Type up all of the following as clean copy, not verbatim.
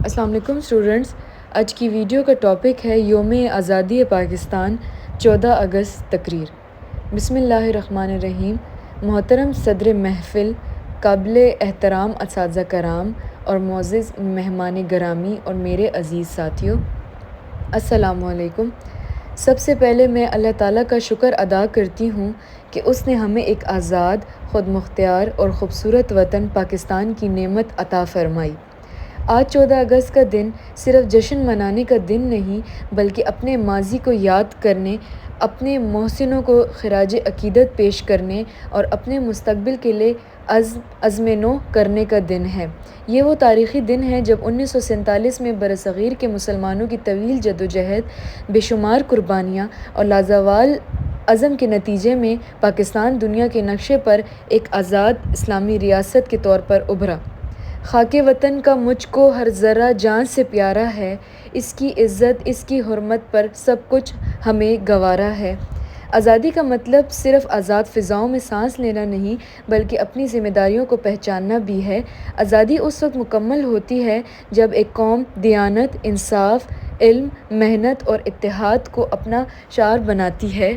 السلام علیکم اسٹوڈنٹس، آج کی ویڈیو کا ٹاپک ہے یوم آزادی پاکستان 14 اگست تقریر۔ بسم اللہ الرحمن الرحیم۔ محترم صدر محفل، قابل احترام اساتذہ کرام اور معزز مہمان گرامی اور میرے عزیز ساتھیوں، السلام علیکم۔ سب سے پہلے میں اللہ تعالیٰ کا شکر ادا کرتی ہوں کہ اس نے ہمیں ایک آزاد، خود مختار اور خوبصورت وطن پاکستان کی نعمت عطا فرمائی۔ آج 14 اگست کا دن صرف جشن منانے کا دن نہیں بلکہ اپنے ماضی کو یاد کرنے، اپنے محسنوں کو خراج عقیدت پیش کرنے اور اپنے مستقبل کے لیے عزم نو کرنے کا دن ہے۔ یہ وہ تاریخی دن ہے جب 1947 میں برصغیر کے مسلمانوں کی طویل جدوجہد، بے شمار قربانیاں اور لازوال عزم کے نتیجے میں پاکستان دنیا کے نقشے پر ایک آزاد اسلامی ریاست کے طور پر ابھرا۔ خاک وطن کا مجھ کو ہر ذرہ جان سے پیارا ہے، اس کی عزت، اس کی حرمت پر سب کچھ ہمیں گوارا ہے۔ آزادی کا مطلب صرف آزاد فضاؤں میں سانس لینا نہیں بلکہ اپنی ذمہ داریوں کو پہچاننا بھی ہے۔ آزادی اس وقت مکمل ہوتی ہے جب ایک قوم دیانت، انصاف، علم، محنت اور اتحاد کو اپنا شعار بناتی ہے۔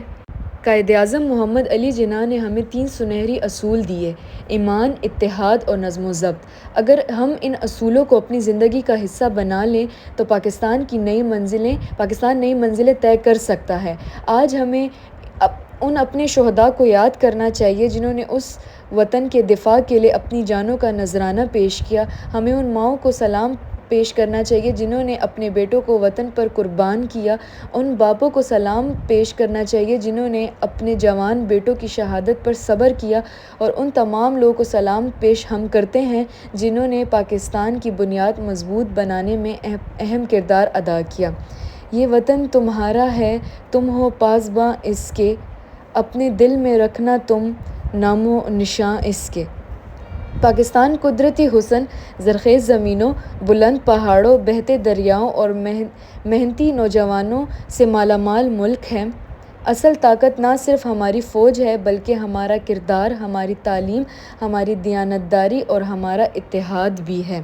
قائد اعظم محمد علی جناح نے ہمیں 3 سنہری اصول دیے: ایمان، اتحاد اور نظم و ضبط۔ اگر ہم ان اصولوں کو اپنی زندگی کا حصہ بنا لیں تو پاکستان نئی منزلیں طے کر سکتا ہے۔ آج ہمیں ان اپنے شہداء کو یاد کرنا چاہیے جنہوں نے اس وطن کے دفاع کے لیے اپنی جانوں کا نذرانہ پیش کیا۔ ہمیں ان ماؤں کو سلام پیش کرنا چاہیے جنہوں نے اپنے بیٹوں کو وطن پر قربان کیا۔ ان باپوں کو سلام پیش کرنا چاہیے جنہوں نے اپنے جوان بیٹوں کی شہادت پر صبر کیا، اور ان تمام لوگوں کو سلام پیش ہم کرتے ہیں جنہوں نے پاکستان کی بنیاد مضبوط بنانے میں اہم کردار ادا کیا۔ یہ وطن تمہارا ہے، تم ہو پاسباں اس کے، اپنے دل میں رکھنا تم نام و نشاں اس کے۔ پاکستان قدرتی حسن، زرخیز زمینوں، بلند پہاڑوں، بہتے دریاؤں اور محنتی نوجوانوں سے مالا مال ملک ہے۔ اصل طاقت نہ صرف ہماری فوج ہے بلکہ ہمارا کردار، ہماری تعلیم، ہماری دیانتداری اور ہمارا اتحاد بھی ہے۔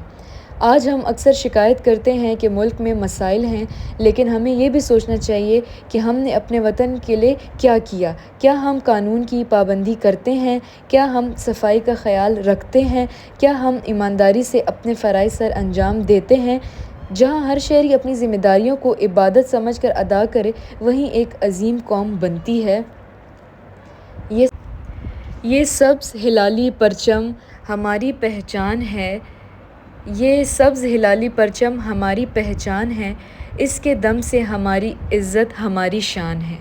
آج ہم اکثر شکایت کرتے ہیں کہ ملک میں مسائل ہیں، لیکن ہمیں یہ بھی سوچنا چاہیے کہ ہم نے اپنے وطن کے لیے کیا کیا۔ کیا ہم قانون کی پابندی کرتے ہیں؟ کیا ہم صفائی کا خیال رکھتے ہیں؟ کیا ہم ایمانداری سے اپنے فرائض سر انجام دیتے ہیں؟ جہاں ہر شہری اپنی ذمہ داریوں کو عبادت سمجھ کر ادا کرے، وہیں ایک عظیم قوم بنتی ہے۔ یہ سبز ہلالی پرچم ہماری پہچان ہے، یہ سبز ہلالی پرچم ہماری پہچان ہے، اس کے دم سے ہماری عزت، ہماری شان ہے۔